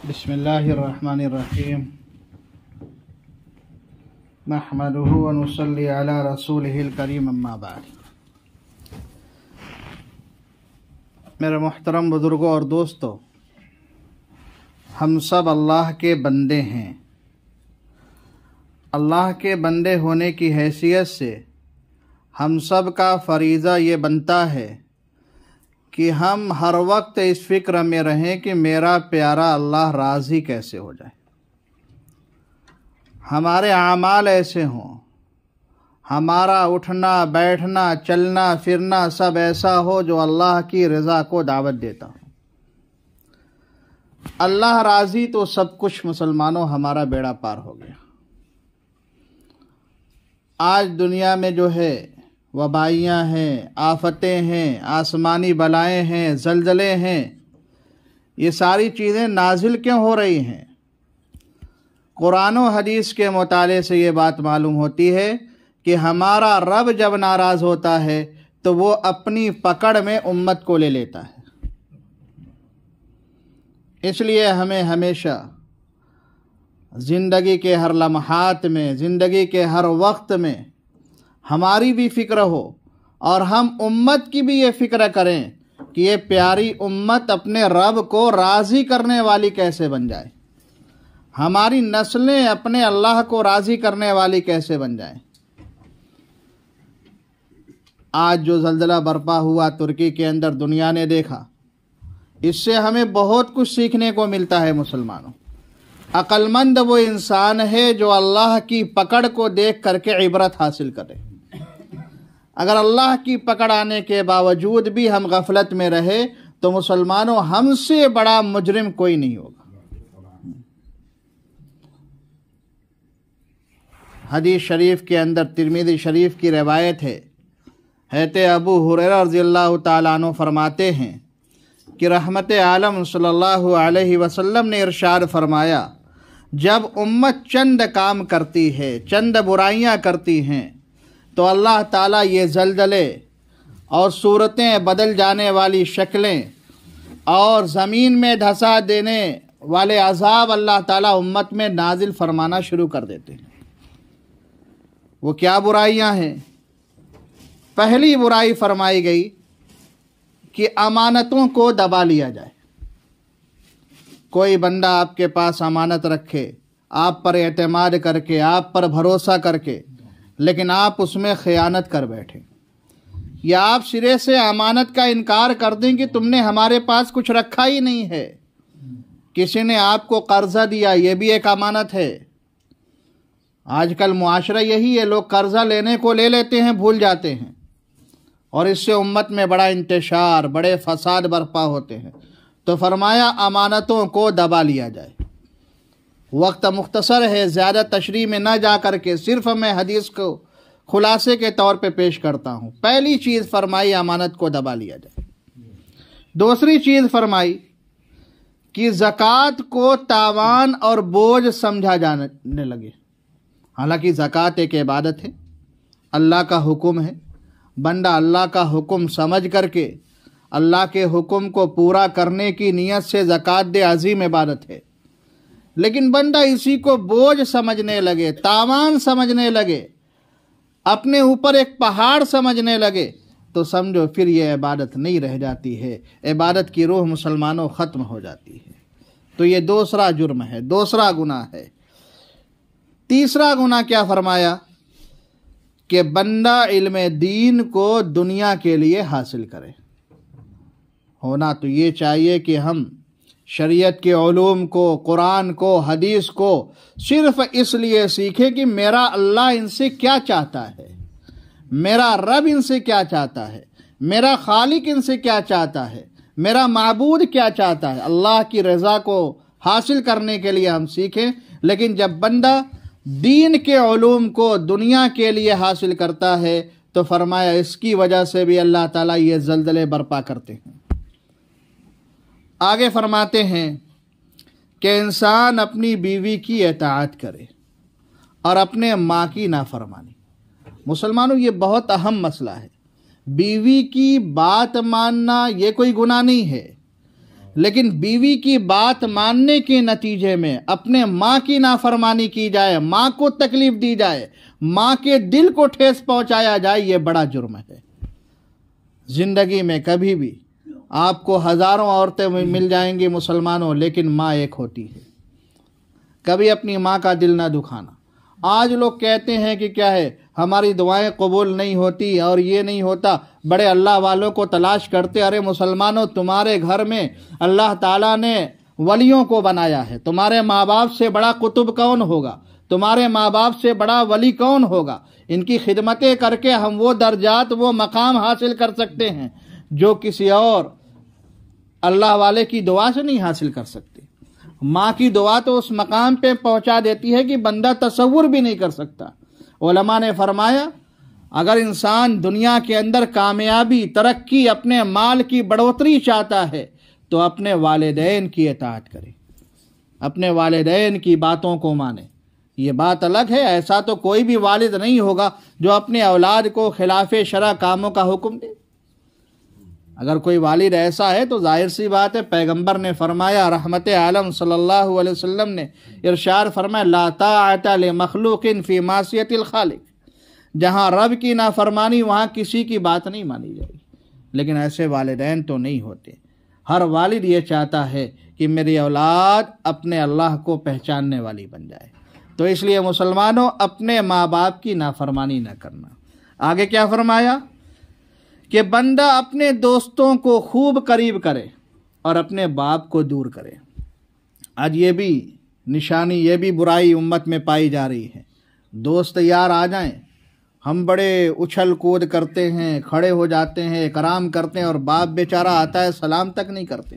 بسم اللہ الرحمن الرحیم نحمدہ ونصلی علی رسولہ الکریم اما بعد۔ میرے محترم بزرگوں اور دوستو، ہم سب اللہ کے بندے ہیں۔ اللہ کے بندے ہونے کی حیثیت سے ہم سب کا فریضہ یہ بنتا ہے کہ ہم ہر وقت اس فکر میں رہیں کہ میرا پیارا اللہ راضی کیسے ہو جائے، ہمارے اعمال ایسے ہوں، ہمارا اٹھنا بیٹھنا چلنا پھرنا سب ایسا ہو جو اللہ کی رضا کو دعوت دیتا ہو۔ اللہ راضی تو سب کچھ مسلمانوں ہمارا بیڑا پار ہو گیا۔ آج دنیا میں جو ہے وبائیاں ہیں، آفتیں ہیں، آسمانی بلائیں ہیں، زلزلے ہیں، یہ ساری چیزیں نازل کیوں ہو رہی ہیں؟ قرآن و حدیث کے مطالعے سے یہ بات معلوم ہوتی ہے کہ ہمارا رب جب ناراض ہوتا ہے تو وہ اپنی پکڑ میں امت کو لے لیتا ہے۔ اس لیے ہمیں ہمیشہ زندگی کے ہر لمحات میں، زندگی کے ہر وقت میں ہماری بھی فکر ہو اور ہم امت کی بھی یہ فکر کریں کہ یہ پیاری امت اپنے رب کو راضی کرنے والی کیسے بن جائے، ہماری نسلیں اپنے اللہ کو راضی کرنے والی کیسے بن جائیں۔ آج جو زلزلہ برپا ہوا ترکی کے اندر، دنیا نے دیکھا، اس سے ہمیں بہت کچھ سیکھنے کو ملتا ہے۔ مسلمانوں، عقل مند وہ انسان ہے جو اللہ کی پکڑ کو دیکھ کر کے عبرت حاصل کرے۔ اگر اللہ کی پکڑ آنے کے باوجود بھی ہم غفلت میں رہے تو مسلمانوں ہم سے بڑا مجرم کوئی نہیں ہوگا۔ حدیث شریف کے اندر ترمذی شریف کی روایت ہے، حضرت ابو ہریرہ رضی اللہ تعالیٰ عنہ فرماتے ہیں کہ رحمت عالم صلی اللہ علیہ وسلم نے ارشاد فرمایا، جب امت چند کام کرتی ہے، چند برائیاں کرتی ہیں، تو اللہ تعالیٰ یہ زلزلے اور صورتیں بدل جانے والی شکلیں اور زمین میں دھسا دینے والے عذاب اللہ تعالیٰ امت میں نازل فرمانا شروع کر دیتے ہیں۔ وہ کیا برائیاں ہیں؟ پہلی برائی فرمائی گئی کہ امانتوں کو دبا لیا جائے۔ کوئی بندہ آپ کے پاس امانت رکھے، آپ پر اعتماد کر کے، آپ پر بھروسہ کر کے، لیکن آپ اس میں خیانت کر بیٹھے، یا آپ سرے سے امانت کا انکار کر دیں کہ تم نے ہمارے پاس کچھ رکھا ہی نہیں ہے۔ کسی نے آپ کو قرضہ دیا، یہ بھی ایک امانت ہے۔ آج کل معاشرہ یہی ہے، لوگ قرضہ لینے کو لے لیتے ہیں، بھول جاتے ہیں، اور اس سے امت میں بڑا انتشار، بڑے فساد برپا ہوتے ہیں۔ تو فرمایا امانتوں کو دبا لیا جائے۔ وقت مختصر ہے، زیادہ تشریح میں نہ جا کر کے صرف میں حدیث کو خلاصے کے طور پہ پیش کرتا ہوں۔ پہلی چیز فرمائی امانت کو دبا لیا جائے۔ دوسری چیز فرمائی کہ زکوٰۃ کو تاوان اور بوجھ سمجھا جانے لگے۔ حالانکہ زکوٰۃ ایک عبادت ہے، اللہ کا حکم ہے، بندہ اللہ کا حکم سمجھ کر کے اللہ کے حکم کو پورا کرنے کی نیت سے زکوٰۃ دے، عظیم عبادت ہے۔ لیکن بندہ اسی کو بوجھ سمجھنے لگے، تاوان سمجھنے لگے، اپنے اوپر ایک پہاڑ سمجھنے لگے، تو سمجھو پھر یہ عبادت نہیں رہ جاتی ہے، عبادت کی روح مسلمانوں ختم ہو جاتی ہے۔ تو یہ دوسرا جرم ہے، دوسرا گناہ ہے۔ تیسرا گناہ کیا فرمایا؟ کہ بندہ علم دین کو دنیا کے لیے حاصل کرے۔ ہونا تو یہ چاہیے کہ ہم شریعت کے علوم کو، قرآن کو، حدیث کو صرف اس لیے سیکھیں کہ میرا اللہ ان سے کیا چاہتا ہے، میرا رب ان سے کیا چاہتا ہے، میرا خالق ان سے کیا چاہتا ہے، میرا معبود کیا چاہتا ہے۔ اللہ کی رضا کو حاصل کرنے کے لیے ہم سیکھیں۔ لیکن جب بندہ دین کے علوم کو دنیا کے لیے حاصل کرتا ہے تو فرمایا اس کی وجہ سے بھی اللہ تعالیٰ یہ زلزلے برپا کرتے ہیں۔ آگے فرماتے ہیں کہ انسان اپنی بیوی کی اطاعت کرے اور اپنے ماں کی نافرمانی۔ مسلمانوں، یہ بہت اہم مسئلہ ہے۔ بیوی کی بات ماننا یہ کوئی گناہ نہیں ہے، لیکن بیوی کی بات ماننے کے نتیجے میں اپنے ماں کی نافرمانی کی جائے، ماں کو تکلیف دی جائے، ماں کے دل کو ٹھیس پہنچایا جائے، یہ بڑا جرم ہے۔ زندگی میں کبھی بھی آپ کو ہزاروں عورتیں مل جائیں گی مسلمانوں، لیکن ماں ایک ہوتی ہے۔ کبھی اپنی ماں کا دل نہ دکھانا۔ آج لوگ کہتے ہیں کہ کیا ہے، ہماری دعائیں قبول نہیں ہوتی اور یہ نہیں ہوتا، بڑے اللہ والوں کو تلاش کرتے۔ ارے مسلمانوں، تمہارے گھر میں اللہ تعالیٰ نے ولیوں کو بنایا ہے۔ تمہارے ماں باپ سے بڑا قطب کون ہوگا؟ تمہارے ماں باپ سے بڑا ولی کون ہوگا؟ ان کی خدمتیں کر کے ہم وہ درجات، وہ مقام حاصل کر سکتے ہیں جو کسی اور اللہ والے کی دعا سے نہیں حاصل کر سکتے۔ ماں کی دعا تو اس مقام پہ پہنچا دیتی ہے کہ بندہ تصور بھی نہیں کر سکتا۔ علماء نے فرمایا، اگر انسان دنیا کے اندر کامیابی، ترقی، اپنے مال کی بڑھوتری چاہتا ہے تو اپنے والدین کی اطاعت کرے، اپنے والدین کی باتوں کو مانے۔ یہ بات الگ ہے، ایسا تو کوئی بھی والد نہیں ہوگا جو اپنے اولاد کو خلاف شرع کاموں کا حکم دے۔ اگر کوئی والد ایسا ہے تو ظاہر سی بات ہے، پیغمبر نے فرمایا، رحمت عالم صلی اللہ علیہ وسلم نے ارشاد فرمایا، لا طاعت لمخلوق فی معصیت الخالق۔ جہاں رب کی نافرمانی وہاں کسی کی بات نہیں مانی جائے گی۔ لیکن ایسے والدین تو نہیں ہوتے۔ ہر والد یہ چاہتا ہے کہ میری اولاد اپنے اللہ کو پہچاننے والی بن جائے۔ تو اس لیے مسلمانوں، اپنے ماں باپ کی نافرمانی نہ کرنا۔ آگے کیا فرمایا کہ بندہ اپنے دوستوں کو خوب قریب کرے اور اپنے باپ کو دور کرے۔ آج یہ بھی نشانی، یہ بھی برائی امت میں پائی جا رہی ہے۔ دوست یار آ جائیں، ہم بڑے اچھل کود کرتے ہیں، کھڑے ہو جاتے ہیں، اکرام کرتے ہیں، اور باپ بیچارہ آتا ہے سلام تک نہیں کرتے۔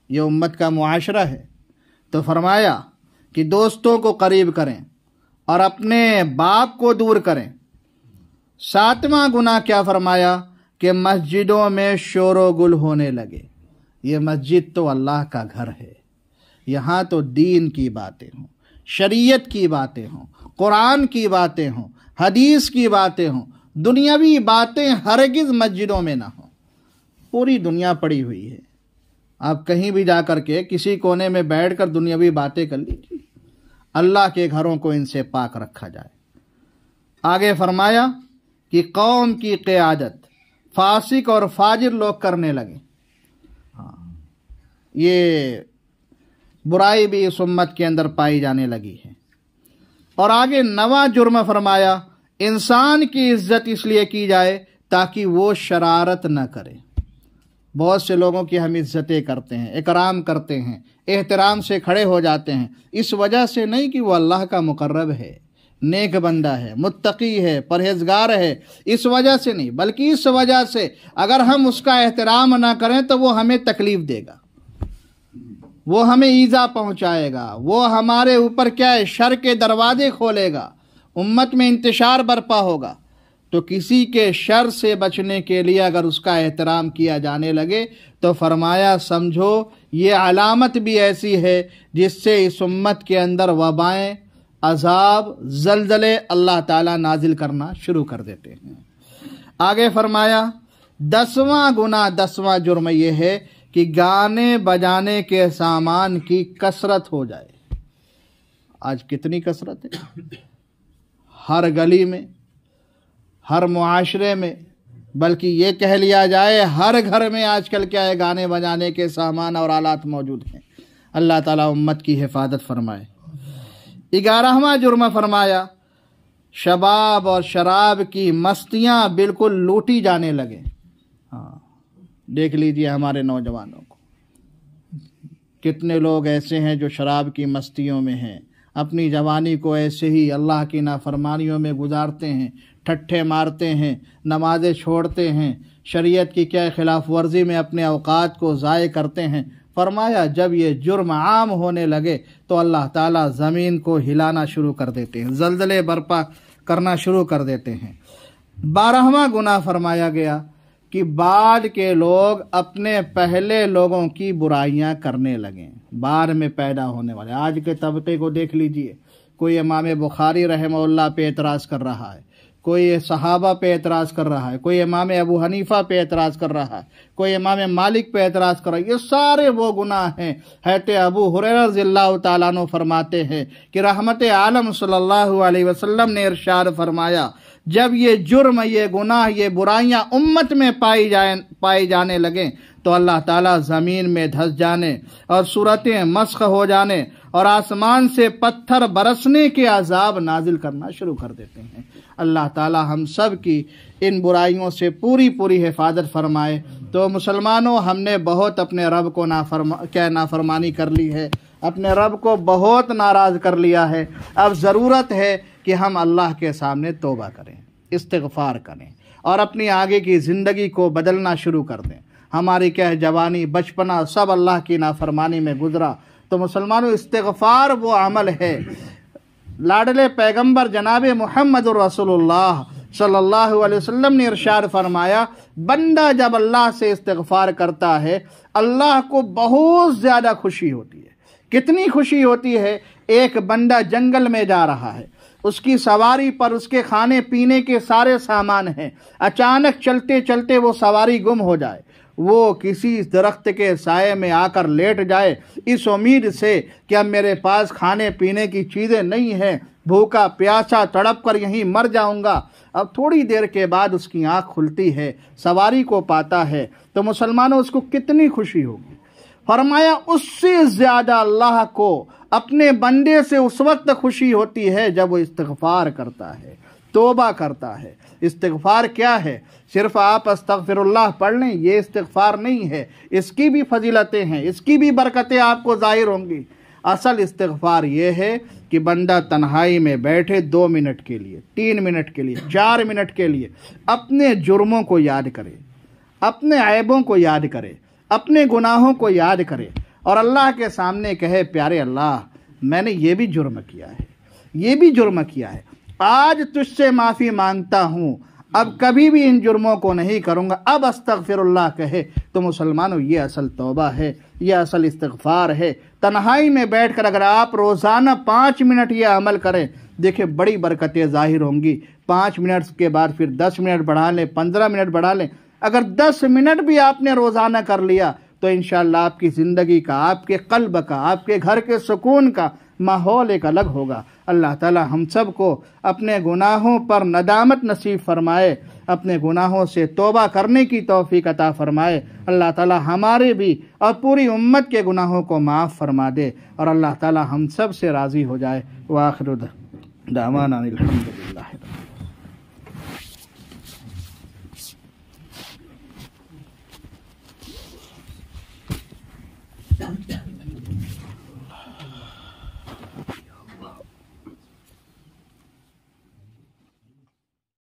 یہ امت کا معاشرہ ہے۔ تو فرمایا کہ دوستوں کو قریب کریں اور اپنے باپ کو دور کریں۔ ساتواں گناہ کیا فرمایا کہ مسجدوں میں شور و گل ہونے لگے۔ یہ مسجد تو اللہ کا گھر ہے، یہاں تو دین کی باتیں ہوں، شریعت کی باتیں ہوں، قرآن کی باتیں ہوں، حدیث کی باتیں ہوں۔ دنیاوی باتیں ہرگز مسجدوں میں نہ ہوں۔ پوری دنیا پڑی ہوئی ہے، آپ کہیں بھی جا کر کے کسی کونے میں بیٹھ کر دنیاوی باتیں کر لیجیے۔ اللہ کے گھروں کو ان سے پاک رکھا جائے۔ آگے فرمایا کہ قوم کی قیادت فاسق اور فاجر لوگ کرنے لگے۔ یہ برائی بھی اس امت کے اندر پائی جانے لگی ہے۔ اور آگے 9واں جرم فرمایا، انسان کی عزت اس لیے کی جائے تاکہ وہ شرارت نہ کرے۔ بہت سے لوگوں کی ہم عزتیں کرتے ہیں، اکرام کرتے ہیں، احترام سے کھڑے ہو جاتے ہیں، اس وجہ سے نہیں کہ وہ اللہ کا مقرب ہے، نیک بندہ ہے، متقی ہے، پرہیزگار ہے، اس وجہ سے نہیں، بلکہ اس وجہ سے اگر ہم اس کا احترام نہ کریں تو وہ ہمیں تکلیف دے گا، وہ ہمیں ایذا پہنچائے گا، وہ ہمارے اوپر کیا ہے، شر کے دروازے کھولے گا، امت میں انتشار برپا ہوگا۔ تو کسی کے شر سے بچنے کے لیے اگر اس کا احترام کیا جانے لگے تو فرمایا سمجھو یہ علامت بھی ایسی ہے جس سے اس امت کے اندر وبائیں، عذاب، زلزلے اللہ تعالیٰ نازل کرنا شروع کر دیتے ہیں۔ آگے فرمایا 10واں گناہ، 10واں جرم یہ ہے کہ گانے بجانے کے سامان کی کثرت ہو جائے۔ آج کتنی کثرت ہے، ہر گلی میں، ہر معاشرے میں، بلکہ یہ کہہ لیا جائے ہر گھر میں آج کل کیا ہے، گانے بجانے کے سامان اور آلات موجود ہیں۔ اللہ تعالیٰ امت کی حفاظت فرمائے۔ 11واں جرم فرمایا شباب اور شراب کی مستیاں بالکل لوٹی جانے لگے۔ دیکھ لیجئے ہمارے نوجوانوں کو، کتنے لوگ ایسے ہیں جو شراب کی مستیوں میں ہیں، اپنی جوانی کو ایسے ہی اللہ کی نافرمانیوں میں گزارتے ہیں، ٹھٹھے مارتے ہیں، نمازیں چھوڑتے ہیں، شریعت کی کیا خلاف ورزی میں اپنے اوقات کو ضائع کرتے ہیں۔ فرمایا جب یہ جرم عام ہونے لگے تو اللہ تعالیٰ زمین کو ہلانا شروع کر دیتے ہیں، زلزلے برپا کرنا شروع کر دیتے ہیں۔ 12واں گناہ فرمایا گیا کہ بعد کے لوگ اپنے پہلے لوگوں کی برائیاں کرنے لگیں، بعد میں پیدا ہونے والے۔ آج کے طبقے کو دیکھ لیجئے، کوئی امام بخاری رحمہ اللہ پہ اعتراض کر رہا ہے، کوئی صحابہ پہ اعتراض کر رہا ہے، کوئی امام ابو حنیفہ پہ اعتراض کر رہا ہے، کوئی امام مالک پہ اعتراض کر رہا ہے، یہ سارے وہ گناہ ہیں۔ حضرت ابو ہریرہ رضی اللہ تعالیٰ عنہ فرماتے ہیں کہ رحمت عالم صلی اللہ علیہ وسلم نے ارشاد فرمایا، جب یہ جرم، یہ گناہ، یہ برائیاں امت میں پائی جانے لگیں تو اللہ تعالیٰ زمین میں دھس جانے اور صورتیں مسخ ہو جانے اور آسمان سے پتھر برسنے کے عذاب نازل کرنا شروع کر دیتے ہیں۔ اللہ تعالیٰ ہم سب کی ان برائیوں سے پوری حفاظت فرمائے۔ تو مسلمانوں، ہم نے بہت اپنے رب کو نافرمانی کر لی ہے، اپنے رب کو بہت ناراض کر لیا ہے۔ اب ضرورت ہے کہ ہم اللہ کے سامنے توبہ کریں، استغفار کریں اور اپنی آگے کی زندگی کو بدلنا شروع کر دیں۔ ہماری جوانی، بچپنا سب اللہ کی نافرمانی میں گزرا۔ تو مسلمانوں، استغفار وہ عمل ہے، لاڈلے پیغمبر جناب محمد رسول اللہ صلی اللہ علیہ وسلم نے ارشاد فرمایا، بندہ جب اللہ سے استغفار کرتا ہے اللہ کو بہت زیادہ خوشی ہوتی ہے۔ کتنی خوشی ہوتی ہے؟ ایک بندہ جنگل میں جا رہا ہے، اس کی سواری پر اس کے کھانے پینے کے سارے سامان ہیں، اچانک چلتے چلتے وہ سواری گم ہو جائے، وہ کسی درخت کے سائے میں آ کر لیٹ جائے اس امید سے کہ اب میرے پاس کھانے پینے کی چیزیں نہیں ہیں، بھوکا پیاسا تڑپ کر یہیں مر جاؤں گا۔ اب تھوڑی دیر کے بعد اس کی آنکھ کھلتی ہے، سواری کو پاتا ہے، تو مسلمانوں اس کو کتنی خوشی ہوگی۔ فرمایا اس سے زیادہ اللہ کو اپنے بندے سے اس وقت خوشی ہوتی ہے جب وہ استغفار کرتا ہے، توبہ کرتا ہے۔ استغفار کیا ہے؟ صرف آپ استغفر اللہ پڑھ لیں، یہ استغفار نہیں ہے، اس کی بھی فضیلتیں ہیں، اس کی بھی برکتیں آپ کو ظاہر ہوں گی۔ اصل استغفار یہ ہے کہ بندہ تنہائی میں بیٹھے 2 منٹ کے لیے، 3 منٹ کے لیے، 4 منٹ کے لیے اپنے جرموں کو یاد کرے، اپنے عیبوں کو یاد کرے، اپنے گناہوں کو یاد کرے اور اللہ کے سامنے کہے، پیارے اللہ، میں نے یہ بھی جرم کیا ہے، یہ بھی جرم کیا ہے، آج تجھ سے معافی مانگتا ہوں، اب کبھی بھی ان جرموں کو نہیں کروں گا، اب استغفر اللہ کہے تو مسلمانوں یہ اصل توبہ ہے، یہ اصل استغفار ہے۔ تنہائی میں بیٹھ کر اگر آپ روزانہ 5 منٹ یہ عمل کریں، دیکھیں بڑی برکتیں ظاہر ہوں گی۔ 5 منٹ کے بعد پھر 10 منٹ بڑھا لیں، 15 منٹ بڑھا لیں۔ اگر 10 منٹ بھی آپ نے روزانہ کر لیا تو انشاءاللہ آپ کی زندگی کا، آپ کے قلب کا، آپ کے گھر کے سکون کا ماحول ایک الگ ہوگا۔ اللہ تعالی ہم سب کو اپنے گناہوں پر ندامت نصیب فرمائے، اپنے گناہوں سے توبہ کرنے کی توفیق عطا فرمائے۔ اللہ تعالی ہمارے بھی اور پوری امت کے گناہوں کو معاف فرما دے اور اللہ تعالی ہم سب سے راضی ہو جائے۔ وآخر دعوانا الحمدللہ۔ Yeah.